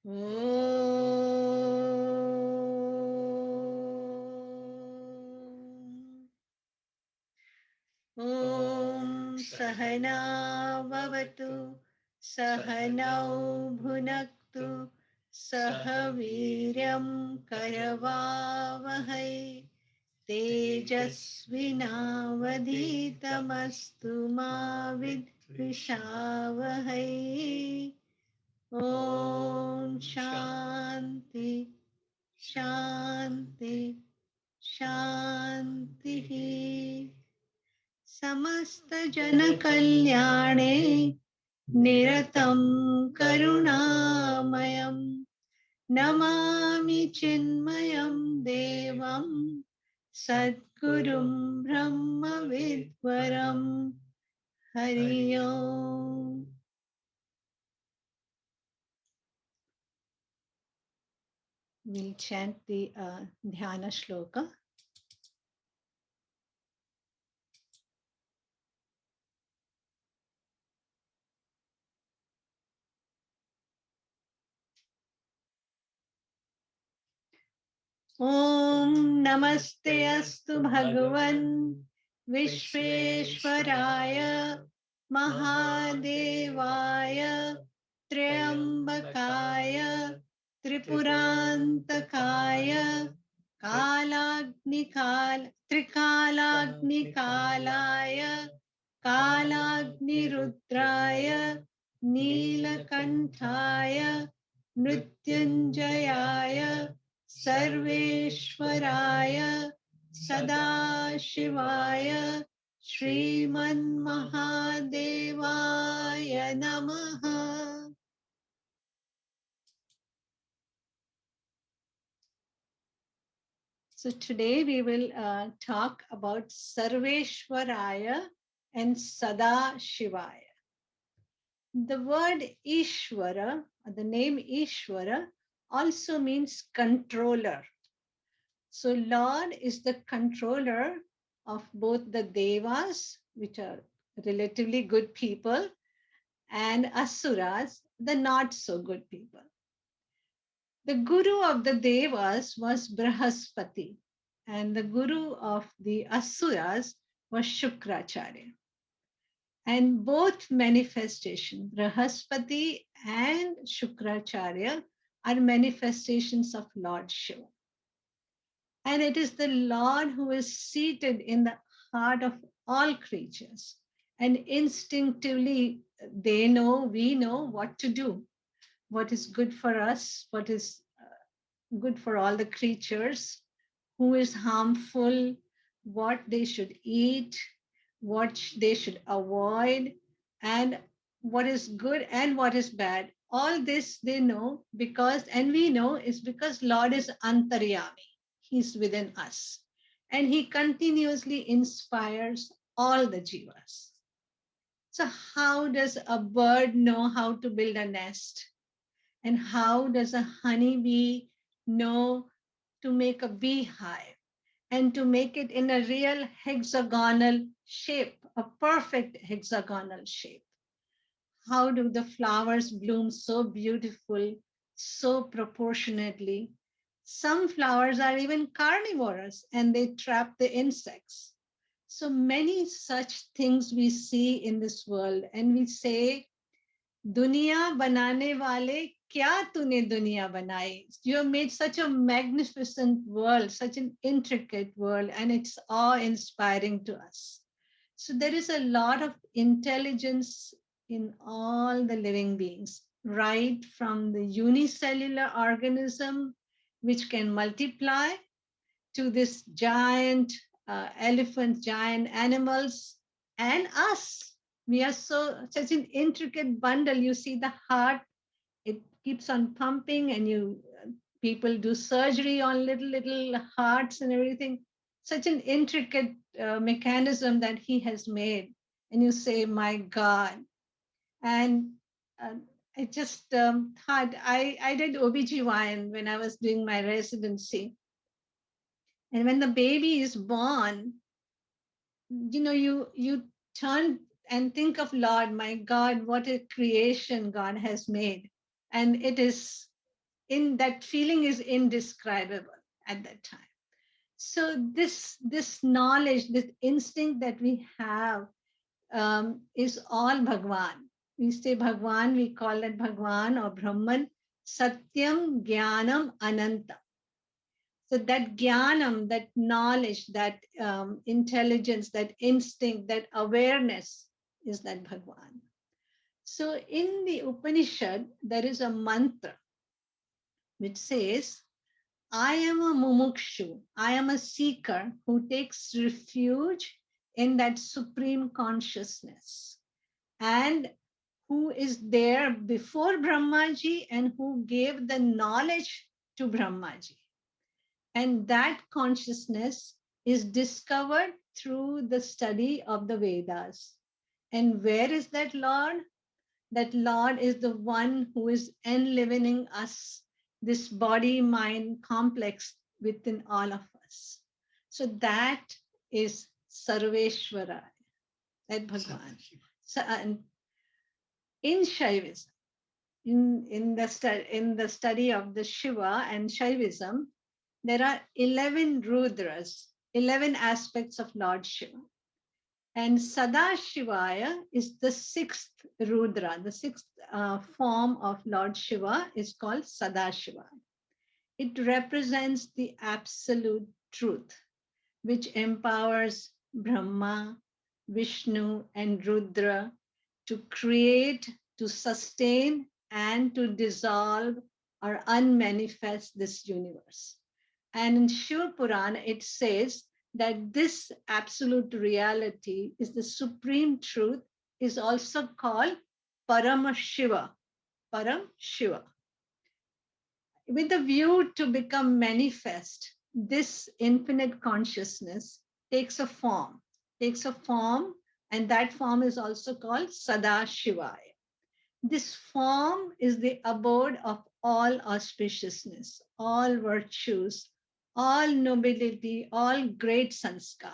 ॐ सहना भवतु सहनौ भुनक्तु सह वीर्यं करवावहै तेजस्विनावधीतमस्तु मा विद्विषावहै ॐ शान्ति शान्ति शान्तिः समस्तजनकल्याणे निरतं करुणामयं नमामि चिन्मयं देवं सद्गुरुं ब्रह्मविद्वरं हरि ओम्। We'll chant the dhyana shloka. ॐ नमस्ते अस्तु भगवन् विश्वेश्वराय महादेवाय त्र्यम्बकाय त्रिपुरान्तकाय त्रिकालाग्निकालाय कालाग्निरुद्राय नीलकण्ठाय मृत्युञ्जयाय सर्वेश्वराय सदाशिवाय श्रीमन्महादेवाय नमः। So today we will talk about Sarveshwaraya and Sadashivaya. The word Ishvara, the name Ishvara, also means controller. So Lord is the controller of both the Devas, which are relatively good people, and Asuras, the not so good people. The guru of the Devas was Brahaspati, and the guru of the Asuras was Shukracharya. And both manifestations, Brahaspati and Shukracharya, are manifestations of Lord Shiva. And it is the Lord who is seated in the heart of all creatures. And instinctively, they know, we know what to do, what is good for us, what is good for all the creatures, who is harmful, what they should eat, what they should avoid, and what is good and what is bad. All this they know because, and we know, is because Lord is Antaryami. He's within us. And he continuously inspires all the jivas. So, how does a bird know how to build a nest? And how does a honeybee know to make a beehive and to make it in a real hexagonal shape, a perfect hexagonal shape? How do the flowers bloom so beautiful, so proportionately? Some flowers are even carnivorous and they trap the insects. So many such things we see in this world, and we say, Dunya banane wale, kya tune dunya banai? You have made such a magnificent world, such an intricate world, and it's awe-inspiring to us. So there is a lot of intelligence in all the living beings, right from the unicellular organism, which can multiply, to this giant elephant, giant animals, and us. We are such an intricate bundle. You see the heart; it keeps on pumping, and people do surgery on little hearts and everything. Such an intricate mechanism that he has made, and you say, "My God!" And uh, I just thought I did OBGYN when I was doing my residency, and when the baby is born, you turn and think of Lord, my God, what a creation God has made. And it is in that feeling is indescribable at that time. So this knowledge, this instinct that we have, is all Bhagwan. We say Bhagwan, we call it Bhagwan or Brahman, Satyam Jnanam Ananta. So that jnanam, that knowledge, that intelligence, that instinct, that awareness is that Bhagwan. So in the Upanishad, there is a mantra which says, I am a mumukshu, I am a seeker who takes refuge in that supreme consciousness and who is there before Brahmaji and who gave the knowledge to Brahmaji. And that consciousness is discovered through the study of the Vedas. And where is that Lord? That Lord is the one who is enlivening us, this body-mind complex within all of us. So that is Sarveshwara, that Bhagwan. So, in Shaivism, in the study of the Shiva and Shaivism, there are 11 Rudras, 11 aspects of Lord Shiva. And Sadashivaya is the sixth Rudra, the sixth form of Lord Shiva is called Sadashivaya. It represents the absolute truth, which empowers Brahma, Vishnu, and Rudra to create, to sustain, and to dissolve or unmanifest this universe. And in Shiva Purana, it says that this absolute reality is the supreme truth, is also called Parama Shiva, Param Shiva. With a view to become manifest, this infinite consciousness takes a form, and that form is also called Sadashivaya. This form is the abode of all auspiciousness, all virtues, all nobility, all great sanskar.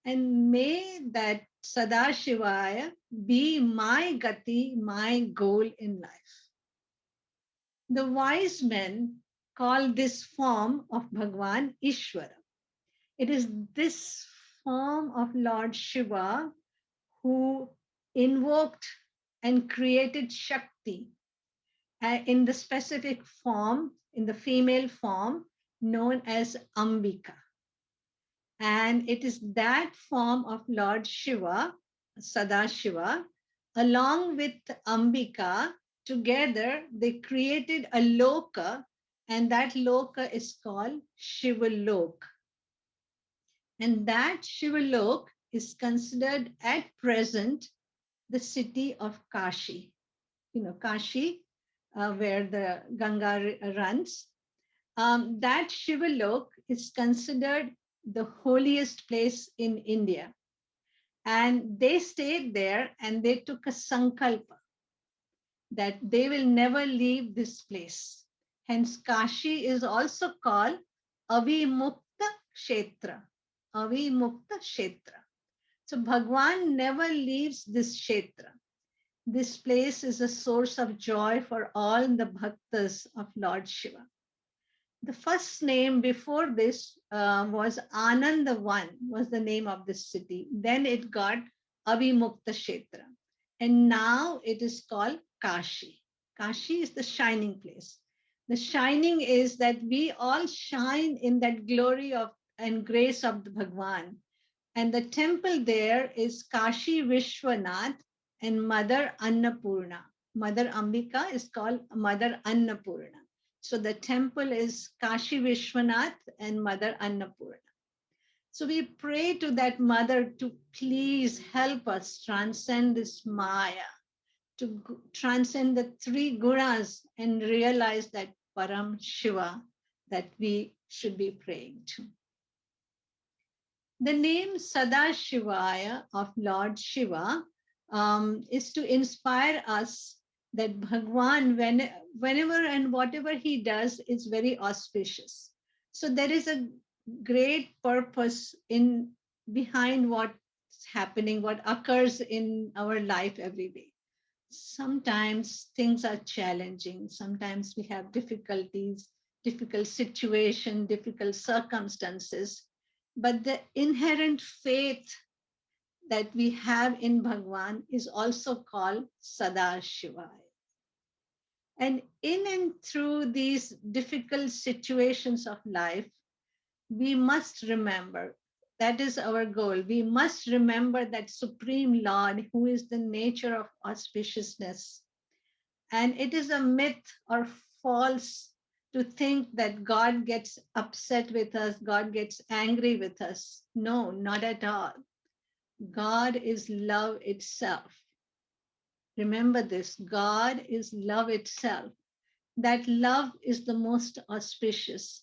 And may that Sadashivaya be my gati, my goal in life. The wise men call this form of Bhagwan Ishvara. It is this form of Lord Shiva who invoked and created Shakti in the specific form, in the female form, known as Ambika. And it is that form of Lord Shiva, Sadashiva, along with Ambika, together they created a loka, and that loka is called Shivalok. And that Shivalok is considered at present the city of Kashi. You know, Kashi, where the Ganga runs. That Shivalok is considered the holiest place in India. And they stayed there and they took a sankalpa that they will never leave this place. Hence, Kashi is also called Avimukta Kshetra. Avimukta Kshetra. So Bhagwan never leaves this Kshetra. This place is a source of joy for all the bhaktas of Lord Shiva. The first name before this was Ananda One, was the name of this city. Then it got Avimukta Kshetra. And now it is called Kashi. Kashi is the shining place. The shining is that we all shine in that glory of and grace of the Bhagwan. And the temple there is Kashi Vishwanath and Mother Annapurna. Mother Ambika is called Mother Annapurna. So the temple is Kashi Vishwanath and Mother Annapurna. So we pray to that mother to please help us transcend this Maya, to transcend the three gunas and realize that Param Shiva that we should be praying to. The name Sadashivaya of Lord Shiva is to inspire us that Bhagwan, whenever and whatever he does, is very auspicious. So there is a great purpose in behind what's happening, what occurs in our life every day. sometimes things are challenging. Sometimes we have difficulties, difficult situation, difficult circumstances. But the inherent faith that we have in Bhagwan is also called Sadashivaya. And in and through these difficult situations of life, we must remember that is our goal. We must remember that Supreme Lord, who is the nature of auspiciousness. And it is a myth or false to think that God gets upset with us, God gets angry with us. No, not at all. God is love itself. Remember this, God is love itself. That love is the most auspicious.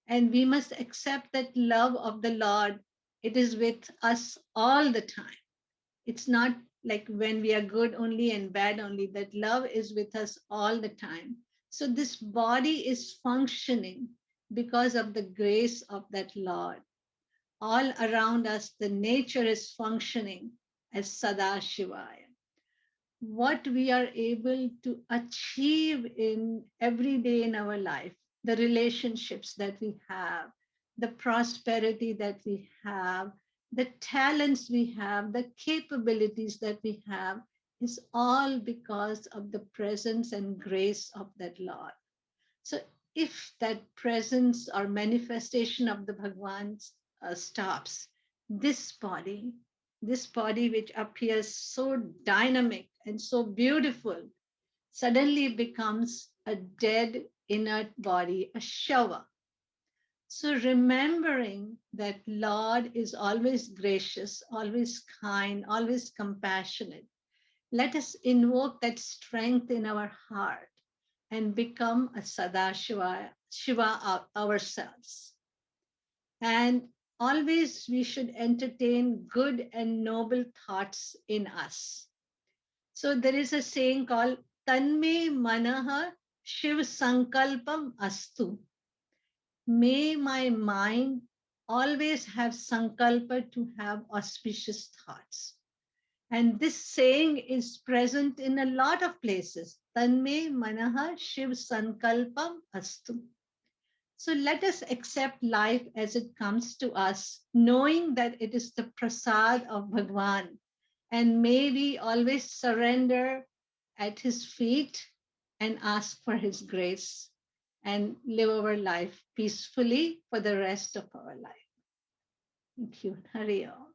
And we must accept that love of the Lord. It is with us all the time. It's not like when we are good only and bad only, that love is with us all the time. So this body is functioning because of the grace of that Lord. All around us, the nature is functioning as Sadashivaya. What we are able to achieve in every day in our life, the relationships that we have, the prosperity that we have, the talents we have, the capabilities that we have, is all because of the presence and grace of that Lord. So if that presence or manifestation of the Bhagwan stops, this body, this body which appears so dynamic and so beautiful, suddenly becomes a dead, inert body, a shava. So remembering that Lord is always gracious, always kind, always compassionate, let us invoke that strength in our heart and become a Sadashiva Shiva ourselves. And always we should entertain good and noble thoughts in us. So there is a saying called Tanme Manaha Shiv Sankalpam Astu. May my mind always have sankalpa to have auspicious thoughts. And this saying is present in a lot of places. Tanme Manaha Shiv Sankalpam Astu. So let us accept life as it comes to us, knowing that it is the prasad of Bhagwan. And may we always surrender at his feet and ask for his grace and live our life peacefully for the rest of our life. Thank you. Hari Om.